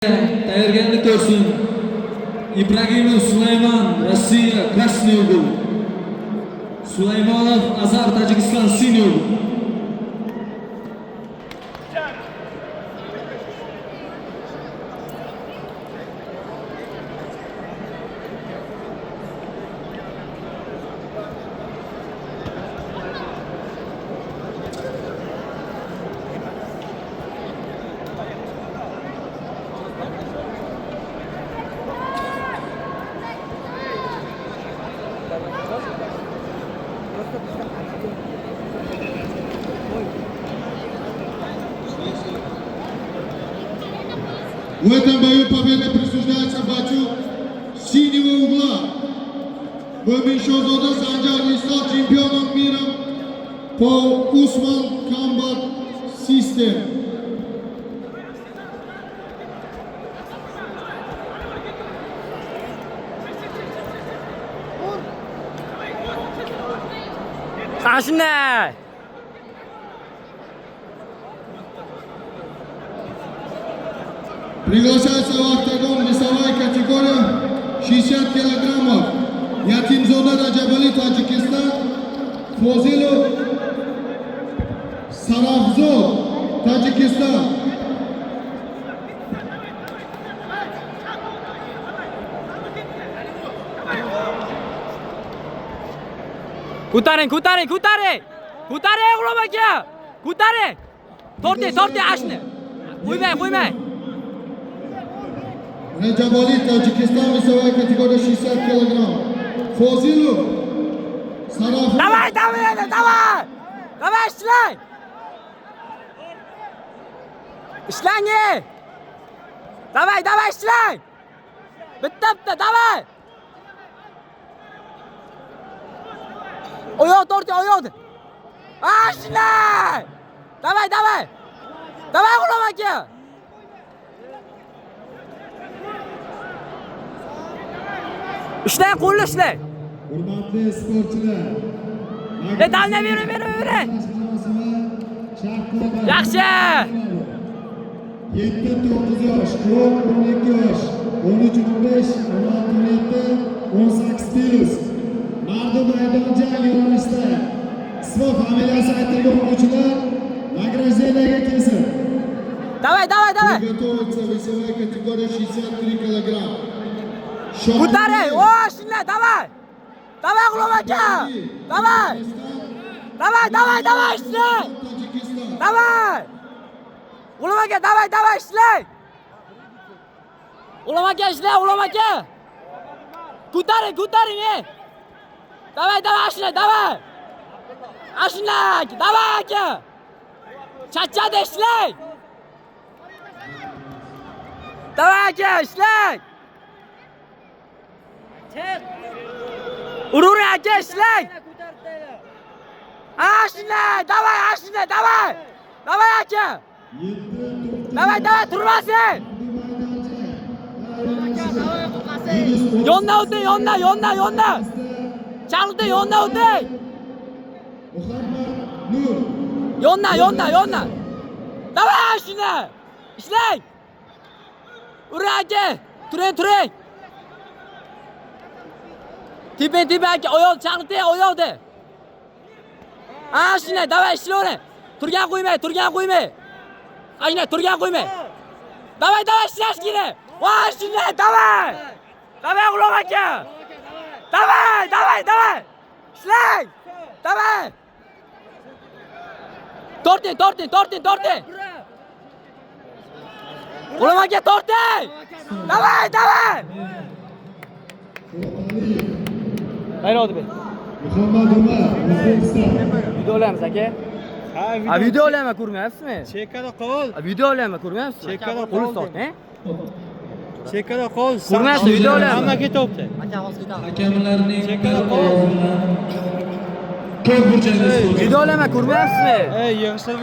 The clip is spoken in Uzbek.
Tayyorgarlik ko'rsin. Ibragimov Sulaymon, Rossiya, Krasnoy uгол. Sulaymonov Azar, Tojikiston, Siniy uгол. В этом бою победа присуждается бойцу синего угла. Бомбишозода Санжар стал чемпионом мира по Usman Combat System. Qashna! Приглашается в октагон весовая категория 60 килограммов. Ятимзода Раджабали, Таджикистан. Фозилов Сарафзод, Таджикистан. Ko'taring, o'g'lim aka! Ko'taring! Torting, ashni. Qo'ymang. Раджабали, Таджикистан, весовая категория 60 килограмм. Фозилов Сарафзод. Давай, ishlang! Ishlang! Давай, ishlang! Bitta, давай! Oyoq torting. Ashlang! Давай! O'g'lim aka! Ishlang, qo'lni ishlang. Hurmatli sportchilar. Dalni bering. Yaxshi. 7-9 yosh, 10-12 yosh, 13-15, 16-17, 18 plus. Mardi maydon jang yo'nalishida ismi familiyasi aytilgan o'quvchilar nagраждениyaga kelsin. Давай. Готовится весовая категория 63 килограмм. Ko'taring. Shunday, давай, o'g'lim aka. Давай, ishlang. Давай. O'g'lim aka, давай, ishlang. O'g'lim aka, ishlang, o'g'lim aka. Ko'taring. Давай, ashlang, давай. Ashlang, давай aka. Charchadi, ishlang. Давай aka, ishlang. Urur aka, ishlang. Ashlang, давай. Давай aka. Давай, turmasin. Yondan o'ting. Chaqdi, yondan o'ting. Yondan. Давай shuni. Ishlang. Urur aka. Turing. Tepe aka, oyoq chaqdi, oyoqda. Shunday, давай, ishlayver. Turgan qo'ymay. Ayna, turgan qo'ymay. Давай, ishlash kerak. Shunday, давай. Давай, o'g'lim aka. Давай. Ishlang. Давай. Torting. O'g'lim aka, torting. Давай. Qayerda be? Muhammad Umar, O'zbekiston. Video olyapmiz aka. Ha, video olyapman, ko'rmayapsizmi? Chekkada qol. Video olyapman, ko'rmayapsizmi? Chekkada qo'l qol. torting, Chekkada qol. Ko'rmayapsiz, video olyapman. Hamma ketyapti. Hakamlarning Chekkada qol. to'rt burchakli sport. Video olyapman, ko'rmayapsizmi? Yig'ishtirib